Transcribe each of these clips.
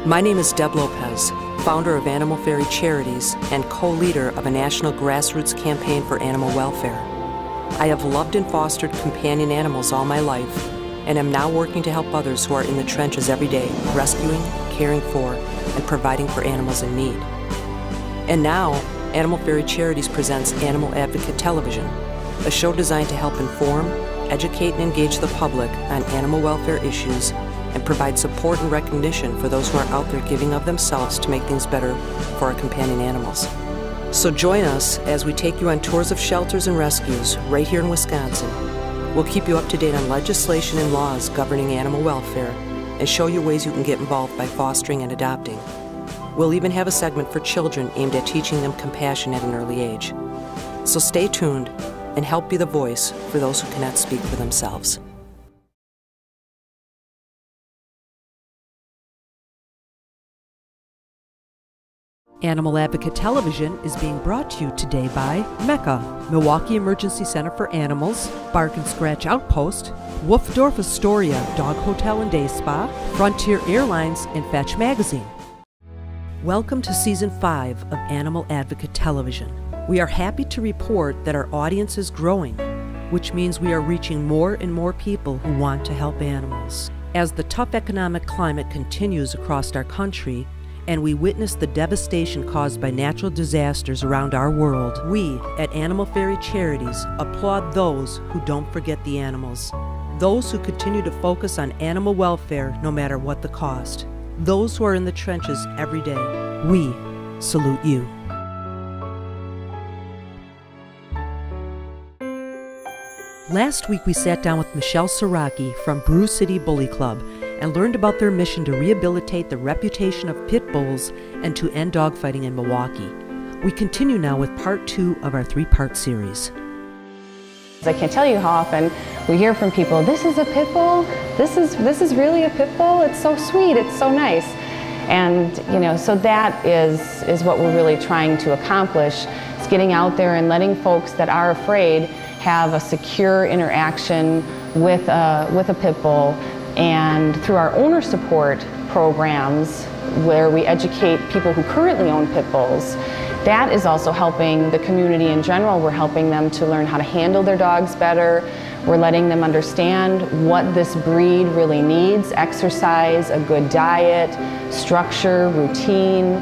My name is Deb Lopez, founder of Animal Fairy Charities and co-leader of a national grassroots campaign for animal welfare. I have loved and fostered companion animals all my life, and am now working to help others who are in the trenches every day, rescuing, caring for, and providing for animals in need. And now, Animal Fairy Charities presents Animal Advocate Television, a show designed to help inform, educate, and engage the public on animal welfare issues and provide support and recognition for those who are out there giving of themselves to make things better for our companion animals. So join us as we take you on tours of shelters and rescues right here in Wisconsin. We'll keep you up to date on legislation and laws governing animal welfare and show you ways you can get involved by fostering and adopting. We'll even have a segment for children aimed at teaching them compassion at an early age. So stay tuned and help be the voice for those who cannot speak for themselves. Animal Advocate Television is being brought to you today by Mecca, Milwaukee Emergency Center for Animals, Bark and Scratch Outpost, Wolfdorf Astoria Dog Hotel and Day Spa, Frontier Airlines, and Fetch Magazine. Welcome to Season 5 of Animal Advocate Television. We are happy to report that our audience is growing, which means we are reaching more and more people who want to help animals. As the tough economic climate continues across our country, and we witness the devastation caused by natural disasters around our world, we at Animal Fairy Charities applaud those who don't forget the animals, those who continue to focus on animal welfare no matter what the cost, those who are in the trenches every day. We salute you. Last week we sat down with Michelle Siraki from Brew City Bully Club and learned about their mission to rehabilitate the reputation of pit bulls and to end dogfighting in Milwaukee. We continue now with part 2 of our 3-part series. I can't tell you how often we hear from people, this is a pit bull? This is really a pit bull? It's so sweet, it's so nice. And so that is what we're really trying to accomplish, is getting out there and letting folks that are afraid have a secure interaction with a pit bull. And through our owner support programs, where we educate people who currently own pit bulls, that is also helping the community in general. We're helping them to learn how to handle their dogs better. We're letting them understand what this breed really needs: exercise, a good diet, structure, routine,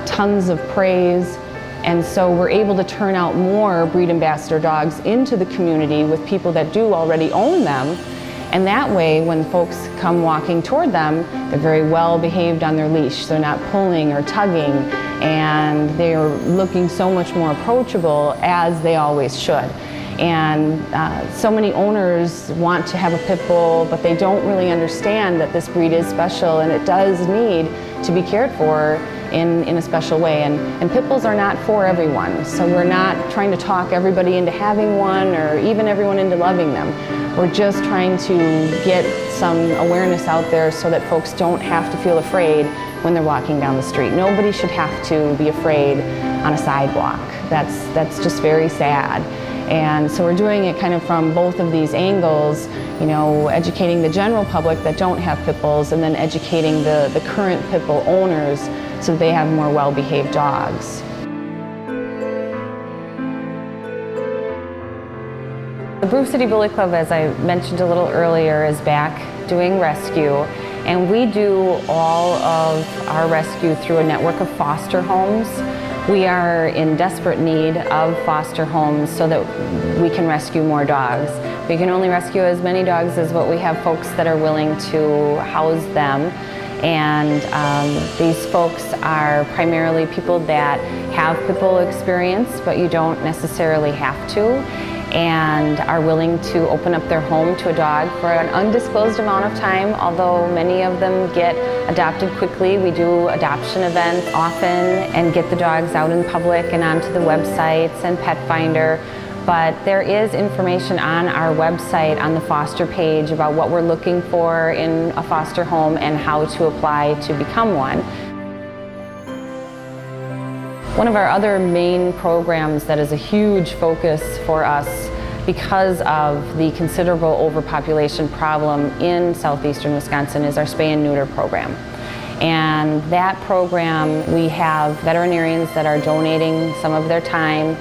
tons of praise. And so we're able to turn out more breed ambassador dogs into the community with people that do already own them. And that way, when folks come walking toward them, they're very well behaved on their leash. They're not pulling or tugging, and they're looking so much more approachable, as they always should. And so many owners want to have a pit bull, but they don't really understand that this breed is special and it does need to be cared for in a special way. And pit bulls are not for everyone, so we're not trying to talk everybody into having one or even everyone into loving them. We're just trying to get some awareness out there so that folks don't have to feel afraid when they're walking down the street. Nobody should have to be afraid on a sidewalk. That's just very sad. And so we're doing it kind of from both of these angles, educating the general public that don't have pit bulls, and then educating the current pit bull owners so they have more well-behaved dogs. The Brew City Bully Club, as I mentioned a little earlier, is back doing rescue, and we do all of our rescue through a network of foster homes. We are in desperate need of foster homes so that we can rescue more dogs. We can only rescue as many dogs as what we have folks that are willing to house them. And these folks are primarily people that have pit bull experience, but you don't necessarily have to, and are willing to open up their home to a dog for an undisclosed amount of time, although many of them get adopted quickly. We do adoption events often and get the dogs out in public and onto the websites and Pet Finder. But there is information on our website on the foster page about what we're looking for in a foster home and how to apply to become one. One of our other main programs that is a huge focus for us because of the considerable overpopulation problem in southeastern Wisconsin is our spay and neuter program. And that program, we have veterinarians that are donating some of their time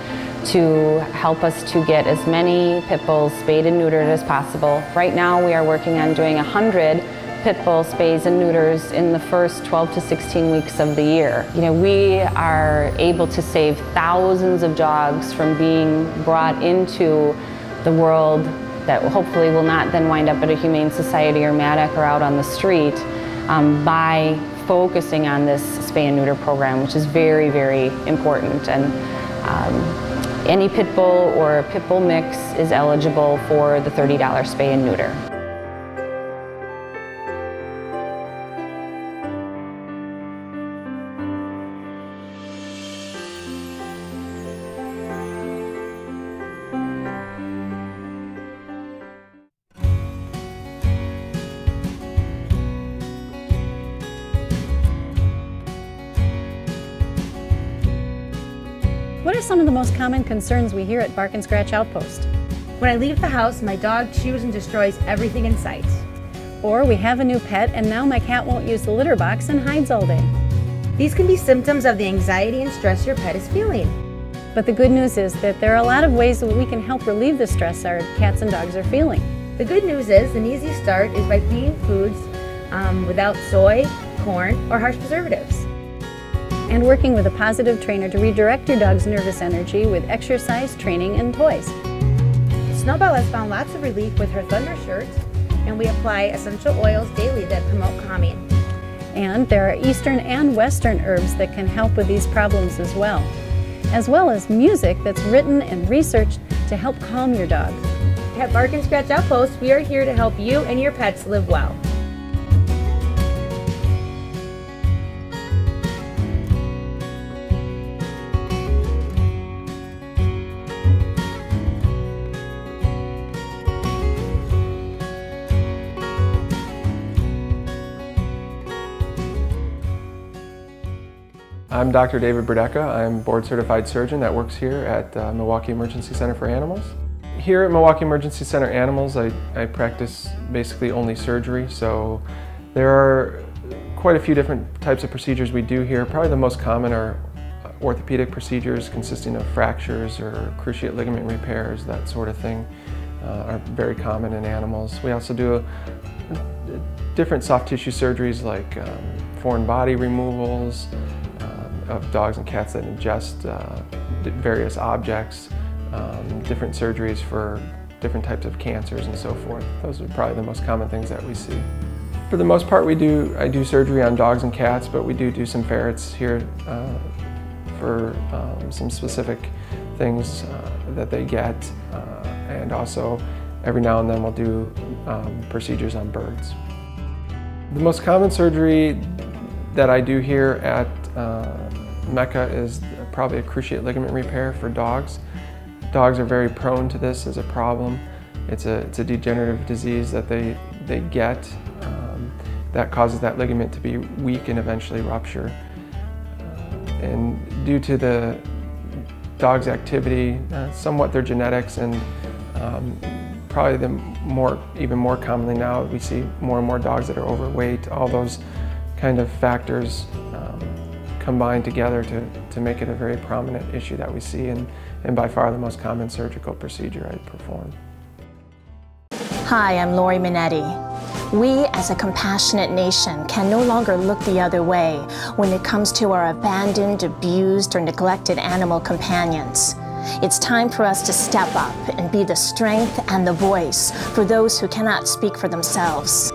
to help us to get as many pit bulls spayed and neutered as possible. Right now we are working on doing 100 pit bull spays and neuters in the first 12 to 16 weeks of the year. You know, we are able to save thousands of dogs from being brought into the world that hopefully will not then wind up at a humane society or MADAC or out on the street by focusing on this spay and neuter program, which is very, very important. And any pit bull or pit bull mix is eligible for the $30 spay and neuter. What are some of the most common concerns we hear at Bark and Scratch Outpost? When I leave the house, my dog chews and destroys everything in sight. Or we have a new pet and now my cat won't use the litter box and hides all day. These can be symptoms of the anxiety and stress your pet is feeling. But the good news is that there are a lot of ways that we can help relieve the stress our cats and dogs are feeling. The good news is an easy start is by feeding foods without soy, corn, or harsh preservatives. And working with a positive trainer to redirect your dog's nervous energy with exercise, training, and toys. Snowbell has found lots of relief with her Thunder shirt, and we apply essential oils daily that promote calming. And there are Eastern and Western herbs that can help with these problems as well as music that's written and researched to help calm your dog. At Bark and Scratch Outpost, we are here to help you and your pets live well. I'm Dr. David Burdecka. I'm board certified surgeon that works here at Milwaukee Emergency Center for Animals. Here at Milwaukee Emergency Center Animals, I practice basically only surgery, so there are quite a few different types of procedures we do here. Probably the most common are orthopedic procedures consisting of fractures or cruciate ligament repairs, that sort of thing, are very common in animals. We also do different soft tissue surgeries like foreign body removals, of dogs and cats that ingest various objects, different surgeries for different types of cancers and so forth. Those are probably the most common things that we see. For the most part, I do surgery on dogs and cats, but we do some ferrets here for some specific things that they get, and also every now and then we'll do procedures on birds. The most common surgery that I do here at Mecca is probably a cruciate ligament repair for dogs. Dogs are very prone to this as a problem. It's a degenerative disease that they get that causes that ligament to be weak and eventually rupture. And due to the dog's activity, somewhat their genetics, and probably even more commonly now, we see more and more dogs that are overweight. All those kind of factors combine together to make it a very prominent issue that we see, and by far the most common surgical procedure I perform. Hi, I'm Lori Minetti. We as a compassionate nation can no longer look the other way when it comes to our abandoned, abused, or neglected animal companions. It's time for us to step up and be the strength and the voice for those who cannot speak for themselves.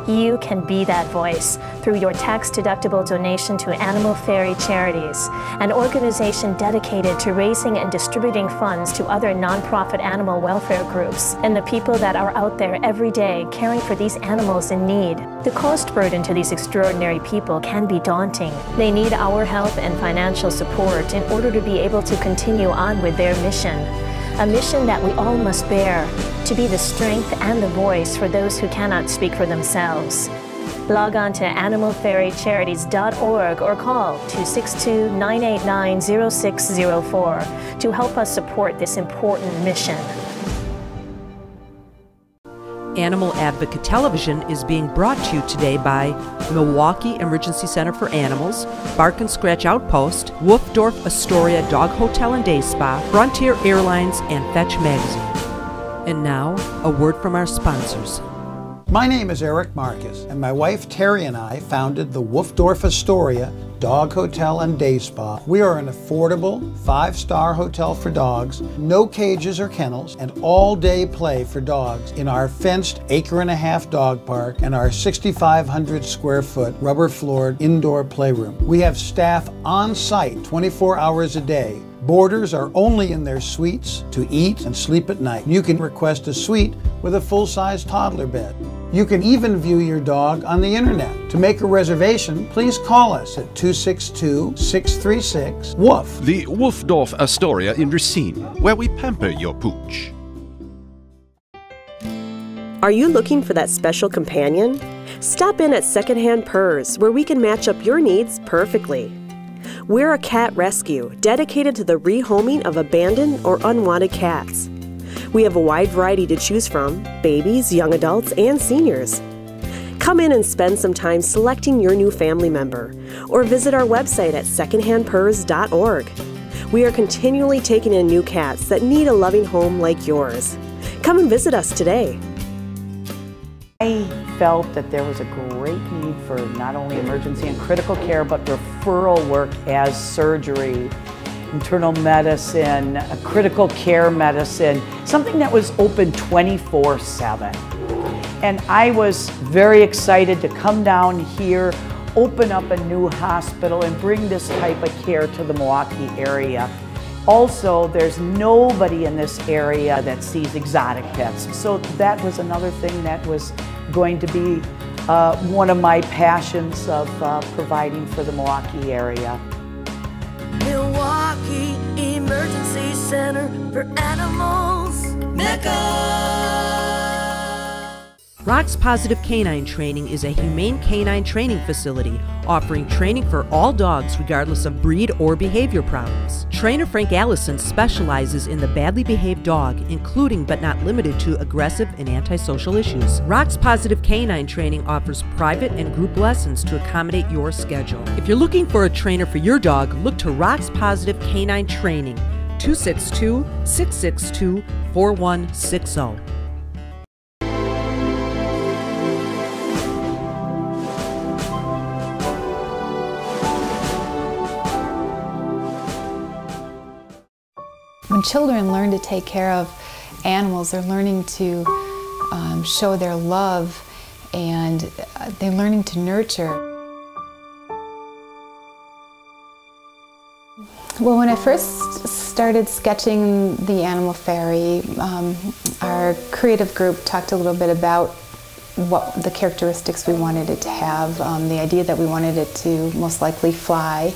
You can be that voice through your tax-deductible donation to Animal Fairy Charities, an organization dedicated to raising and distributing funds to other nonprofit animal welfare groups and the people that are out there every day caring for these animals in need. The cost burden to these extraordinary people can be daunting. They need our help and financial support in order to be able to continue on with their mission. A mission that we all must bear, to be the strength and the voice for those who cannot speak for themselves. Log on to animalfairycharities.org or call 262-989-0604 to help us support this important mission. Animal Advocate Television is being brought to you today by Milwaukee Emergency Center for Animals, Bark and Scratch Outpost, Wolfdorf Astoria Dog Hotel and Day Spa, Frontier Airlines, and Fetch Magazine. And now, a word from our sponsors. My name is Eric Marcus, and my wife Terry and I founded the Wolfdorf Astoria Dog Hotel and Day Spa. We are an affordable 5-star hotel for dogs, no cages or kennels, and all-day play for dogs in our fenced 1.5-acre dog park and our 6,500 square foot rubber-floored indoor playroom. We have staff on site 24 hours a day. Boarders are only in their suites to eat and sleep at night. You can request a suite with a full-size toddler bed. You can even view your dog on the internet. To make a reservation, please call us at 262-636-WOOF. The Wolfdorf Astoria in Racine, where we pamper your pooch. Are you looking for that special companion? Stop in at Secondhand Purrs, where we can match up your needs perfectly. We're a cat rescue dedicated to the rehoming of abandoned or unwanted cats. We have a wide variety to choose from: babies, young adults, and seniors. Come in and spend some time selecting your new family member, or visit our website at secondhandpurrs.org. We are continually taking in new cats that need a loving home like yours. Come and visit us today. I felt that there was a great need for not only emergency and critical care, but referral work as surgery, internal medicine, critical care medicine, something that was open 24/7. And I was very excited to come down here, open up a new hospital, and bring this type of care to the Milwaukee area. Also, there's nobody in this area that sees exotic pets. So that was another thing that was going to be one of my passions of providing for the Milwaukee area. Milwaukee Emergency Center for Animals, Mecca. Rocks Positive Canine Training is a humane canine training facility offering training for all dogs regardless of breed or behavior problems. Trainer Frank Allison specializes in the badly behaved dog, including but not limited to aggressive and antisocial issues. Rocks Positive Canine Training offers private and group lessons to accommodate your schedule. If you're looking for a trainer for your dog, look to Rocks Positive Canine Training, 262-662-4160. When children learn to take care of animals, they're learning to show their love, and they're learning to nurture. Well, when I first started sketching the animal fairy, our creative group talked a little bit about what the characteristics we wanted it to have, the idea that we wanted it to most likely fly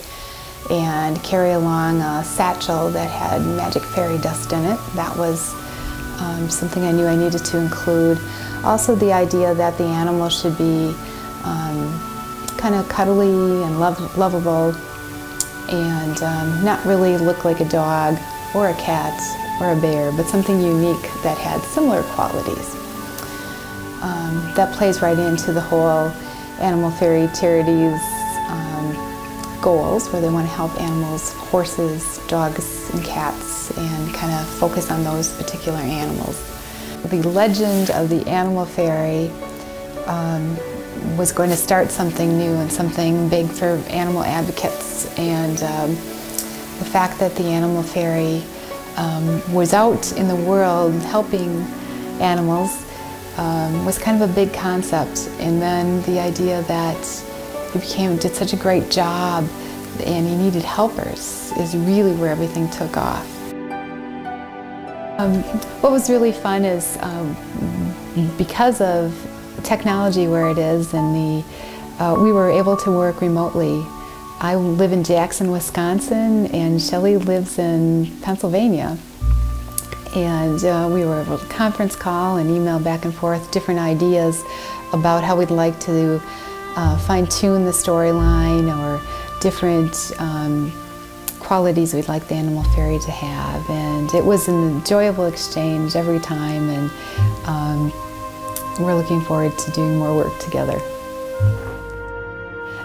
and carry along a satchel that had magic fairy dust in it. That was something I knew I needed to include. Also the idea that the animal should be kind of cuddly and lovable, and not really look like a dog or a cat or a bear, but something unique that had similar qualities. That plays right into the whole Animal Fairy Charities goals, where they want to help animals, horses, dogs, and cats, and kind of focus on those particular animals. The legend of the Animal Fairy was going to start something new and something big for animal advocates, and the fact that the Animal Fairy was out in the world helping animals was kind of a big concept, and then the idea that he did such a great job and he needed helpers is really where everything took off. What was really fun is because of technology where it is, and we were able to work remotely. I live in Jackson, Wisconsin, and Shelley lives in Pennsylvania. And we were able to conference call and email back and forth different ideas about how we'd like to fine-tune the storyline, or different qualities we'd like the Animal Fairy to have. And it was an enjoyable exchange every time, and we're looking forward to doing more work together.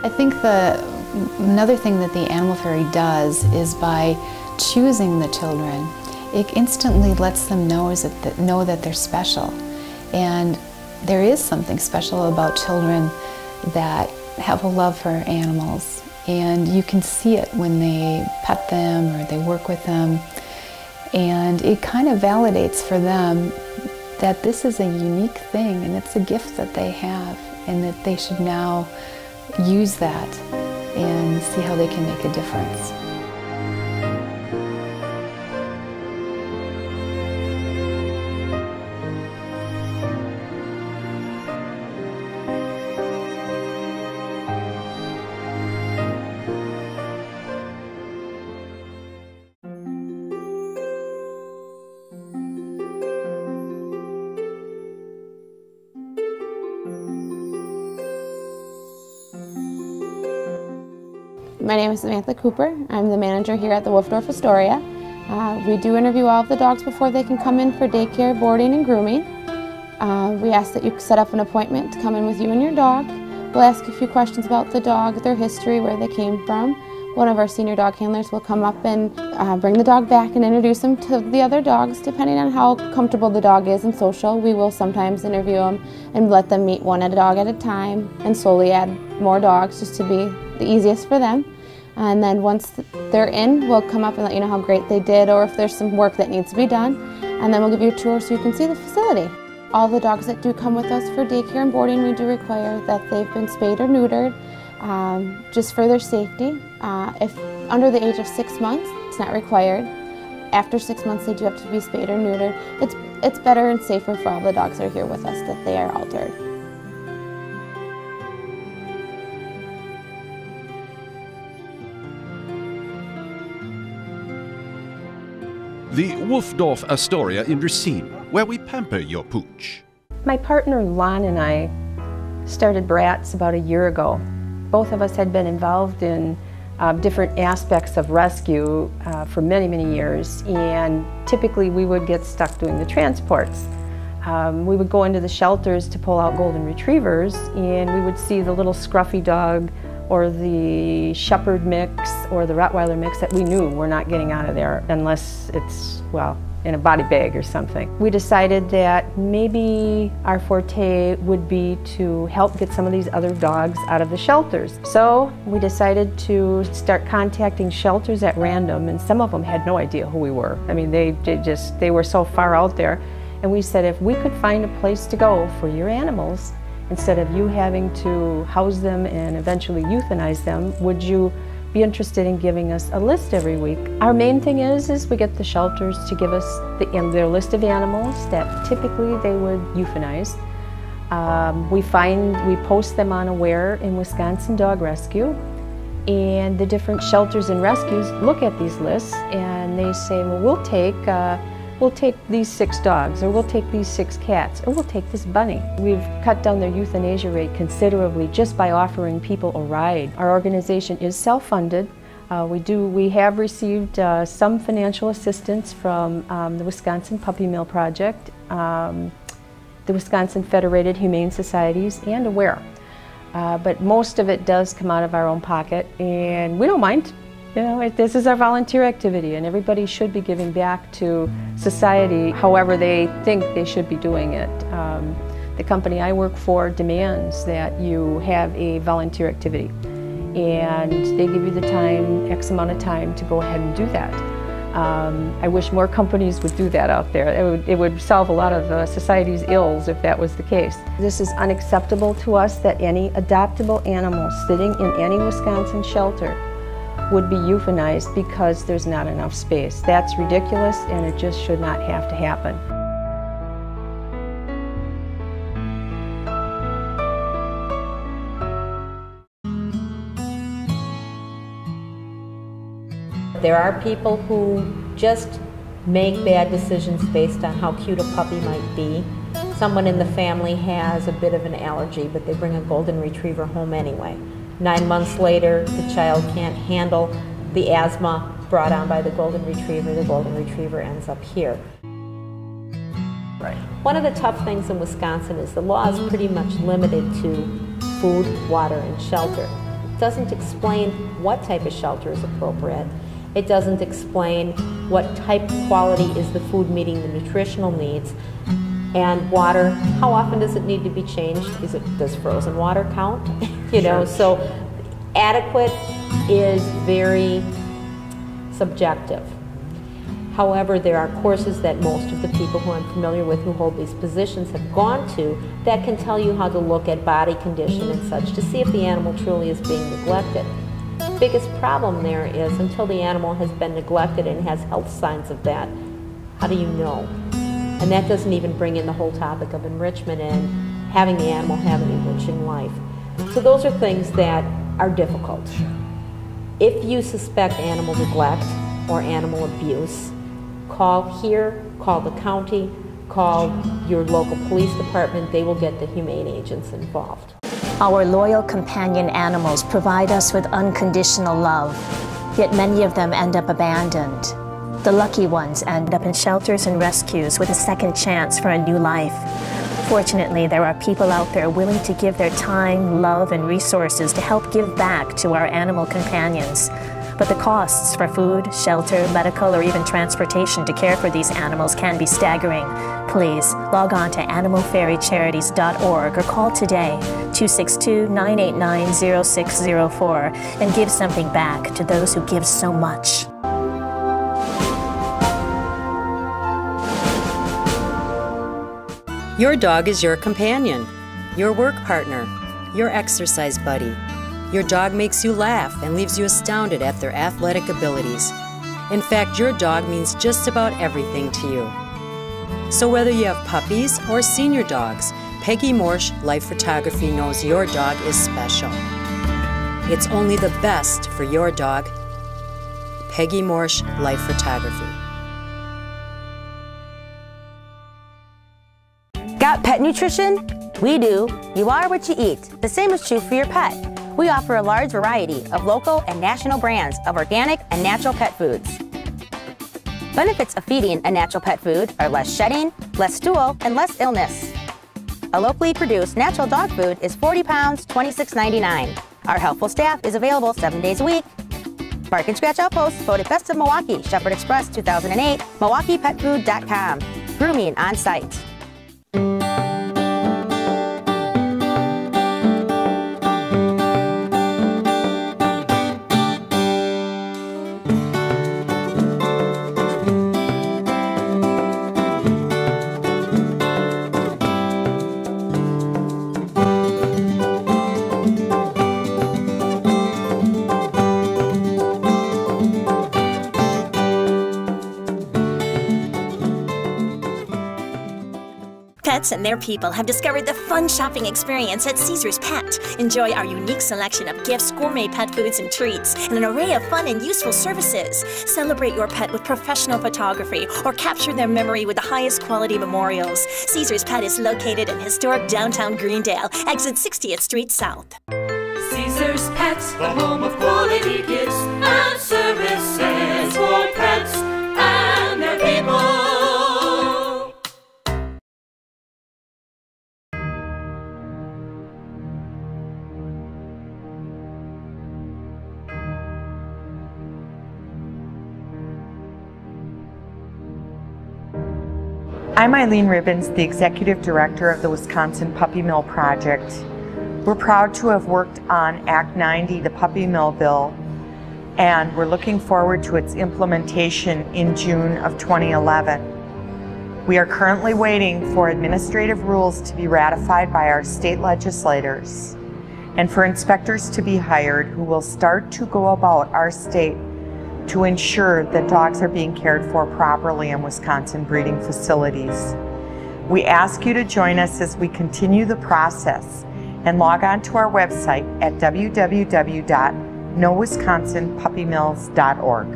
I think another thing that the Animal Fairy does is by choosing the children, it instantly lets them know that they're special. And there is something special about children that have a love for animals. And you can see it when they pet them or they work with them. And it kind of validates for them that this is a unique thing and it's a gift that they have, and that they should now use that and see how they can make a difference. My name is Samantha Cooper. I'm the manager here at the Wolfdorf Astoria. We do interview all of the dogs before they can come in for daycare, boarding, and grooming. We ask that you set up an appointment to come in with you and your dog. We'll ask a few questions about the dog, their history, where they came from. One of our senior dog handlers will come up and bring the dog back and introduce him to the other dogs. Depending on how comfortable the dog is and social, we will sometimes interview them and let them meet one dog at a time and slowly add more dogs just to be the easiest for them. And then once they're in, we'll come up and let you know how great they did, or if there's some work that needs to be done. And then we'll give you a tour so you can see the facility. All the dogs that do come with us for daycare and boarding, we do require that they've been spayed or neutered, just for their safety. If under the age of 6 months, it's not required. After 6 months, they do have to be spayed or neutered. It's better and safer for all the dogs that are here with us that they are altered. The Wolfdorf Astoria in Racine, where we pamper your pooch. My partner Lon and I started Bratz about a year ago. Both of us had been involved in different aspects of rescue for many, many years, and typically we would get stuck doing the transports. We would go into the shelters to pull out golden retrievers, and we would see the little scruffy dog or the shepherd mix or the Rottweiler mix that we knew we're not getting out of there unless it's, well, in a body bag or something. We decided that maybe our forte would be to help get some of these other dogs out of the shelters. So we decided to start contacting shelters at random, and some of them had no idea who we were. I mean, they were so far out there. And we said, if we could find a place to go for your animals, instead of you having to house them and eventually euthanize them, would you be interested in giving us a list every week? Our main thing is we get the shelters to give us their list of animals that typically they would euthanize. We post them on Aware in Wisconsin Dog Rescue, and the different shelters and rescues look at these lists and they say, well, we'll take these 6 dogs, or we'll take these 6 cats, or we'll take this bunny. We've cut down their euthanasia rate considerably just by offering people a ride. Our organization is self-funded. We have received some financial assistance from the Wisconsin Puppy Mill Project, the Wisconsin Federated Humane Societies, and Aware. But most of it does come out of our own pocket, and we don't mind. You know, this is our volunteer activity, and everybody should be giving back to society however they think they should be doing it. The company I work for demands that you have a volunteer activity, and they give you the time, X amount of time, to go ahead and do that. I wish more companies would do that out there. It would solve a lot of society's ills if that was the case. This is unacceptable to us that any adoptable animal sitting in any Wisconsin shelter would be euthanized because there's not enough space. That's ridiculous, and it just should not have to happen. There are people who just make bad decisions based on how cute a puppy might be. Someone in the family has a bit of an allergy, but they bring a golden retriever home anyway. 9 months later, the child can't handle the asthma brought on by the golden retriever. The golden retriever ends up here. Right. One of the tough things in Wisconsin is the law is pretty much limited to food, water, and shelter. It doesn't explain what type of shelter is appropriate. It doesn't explain what type of quality is the food meeting the nutritional needs. And water, how often does it need to be changed? Does frozen water count? You know, so adequate is very subjective. However, there are courses that most of the people who I'm familiar with who hold these positions have gone to that can tell you how to look at body condition and such to see if the animal truly is being neglected. The biggest problem there is until the animal has been neglected and has health signs of that, how do you know? And that doesn't even bring in the whole topic of enrichment and having the animal have an enriching life. So those are things that are difficult. If you suspect animal neglect or animal abuse, call here, call the county, call your local police department. They will get the humane agents involved. Our loyal companion animals provide us with unconditional love, yet many of them end up abandoned. The lucky ones end up in shelters and rescues with a second chance for a new life. Fortunately, there are people out there willing to give their time, love, and resources to help give back to our animal companions. But the costs for food, shelter, medical, or even transportation to care for these animals can be staggering. Please log on to animalfairycharities.org or call today 262-989-0604 and give something back to those who give so much. Your dog is your companion, your work partner, your exercise buddy. Your dog makes you laugh and leaves you astounded at their athletic abilities. In fact, your dog means just about everything to you. So whether you have puppies or senior dogs, Peggy Morsch Life Photography knows your dog is special. It's only the best for your dog. Peggy Morsch Life Photography. Got pet nutrition? We do. You are what you eat. The same is true for your pet. We offer a large variety of local and national brands of organic and natural pet foods. Benefits of feeding a natural pet food are less shedding, less stool, and less illness. A locally produced natural dog food is 40 pounds, $26.99. Our helpful staff is available 7 days a week. Bark and Scratch Outpost voted Best of Milwaukee, Shepherd Express 2008, MilwaukeePetFood.com. Grooming on site. Pets and their people have discovered the fun shopping experience at Caesar's Pet. Enjoy our unique selection of gifts, gourmet pet foods and treats, and an array of fun and useful services. Celebrate your pet with professional photography or capture their memory with the highest quality memorials. Caesar's Pet is located in historic downtown Greendale, exit 60th Street South. Caesar's Pet, the home of quality gifts and services for pets and their people. I'm Eileen Ribbons, the Executive Director of the Wisconsin Puppy Mill Project. We're proud to have worked on Act 90, the Puppy Mill Bill, and we're looking forward to its implementation in June of 2011. We are currently waiting for administrative rules to be ratified by our state legislators and for inspectors to be hired who will start to go about our state to ensure that dogs are being cared for properly in Wisconsin breeding facilities. We ask you to join us as we continue the process and log on to our website at www.nowisconsinpuppymills.org.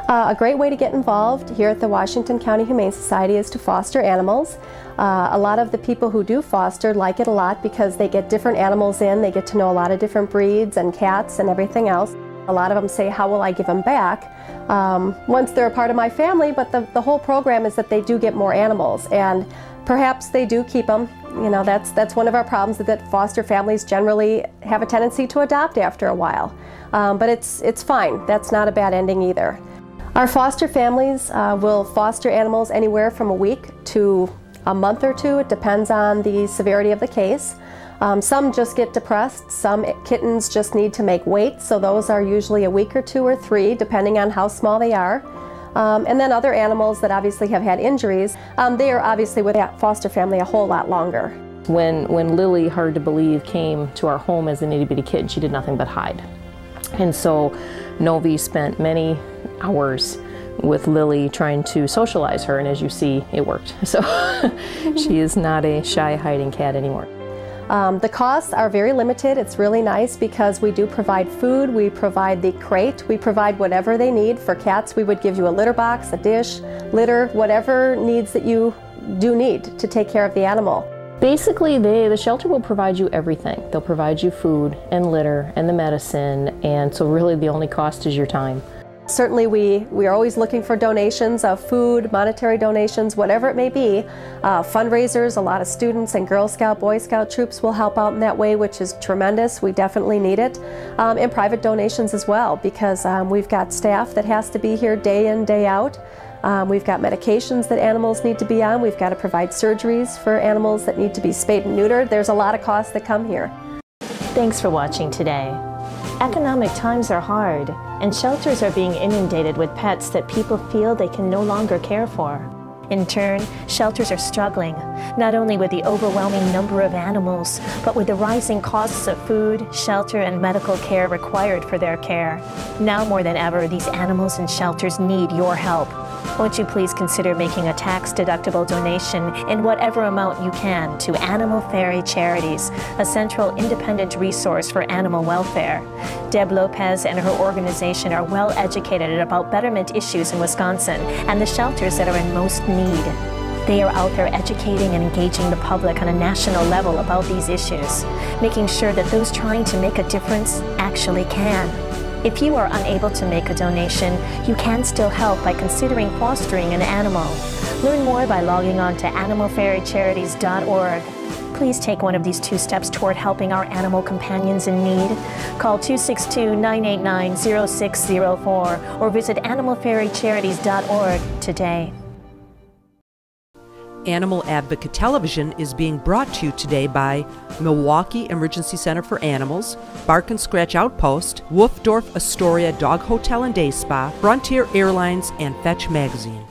A great way to get involved here at the Washington County Humane Society is to foster animals. A lot of the people who do foster like it a lot because they get different animals in, they get to know a lot of different breeds and cats and everything else. A lot of them say, how will I give them back? Once they're a part of my family, but the whole program is that they do get more animals, and perhaps they do keep them. You know, that's one of our problems, that foster families generally have a tendency to adopt after a while. But it's fine. That's not a bad ending either. Our foster families will foster animals anywhere from a week to a month or two. It depends on the severity of the case. Some just get depressed. Some kittens just need to make weight, so those are usually a week or 2 or 3, depending on how small they are. And then other animals that obviously have had injuries, they are obviously with that foster family a whole lot longer. When Lily, hard to believe, came to our home as an itty-bitty kid, she did nothing but hide. And so Novi spent many hours with Lily trying to socialize her, and as you see, it worked. So she is not a shy, hiding cat anymore. The costs are very limited. It's really nice because we do provide food, we provide the crate, we provide whatever they need. For cats, we would give you a litter box, a dish, litter, whatever needs that you do need to take care of the animal. Basically, the shelter will provide you everything. They'll provide you food and litter and the medicine, and so really the only cost is your time. Certainly we are always looking for donations of food, monetary donations, whatever it may be. Fundraisers, a lot of students and Girl Scout, Boy Scout troops will help out in that way, which is tremendous. We definitely need it. And private donations as well, because we've got staff that has to be here day in, day out. We've got medications that animals need to be on. We've got to provide surgeries for animals that need to be spayed and neutered. There's a lot of costs that come here. Thanks for watching today. Economic times are hard, and shelters are being inundated with pets that people feel they can no longer care for. In turn, shelters are struggling, not only with the overwhelming number of animals, but with the rising costs of food, shelter, and medical care required for their care. Now more than ever, these animals and shelters need your help. Won't you please consider making a tax-deductible donation in whatever amount you can to Animal Fairy Charities, a central independent resource for animal welfare. Deb Lopez and her organization are well educated about betterment issues in Wisconsin and the shelters that are in most need. They are out there educating and engaging the public on a national level about these issues, making sure that those trying to make a difference actually can. If you are unable to make a donation, you can still help by considering fostering an animal. Learn more by logging on to animalfairycharities.org. Please take one of these 2 steps toward helping our animal companions in need. Call 262-989-0604 or visit animalfairycharities.org today. Animal Advocate Television is being brought to you today by Milwaukee Emergency Center for Animals, Bark and Scratch Outpost, Wolfdorf Astoria Dog Hotel and Day Spa, Frontier Airlines, and Fetch Magazine.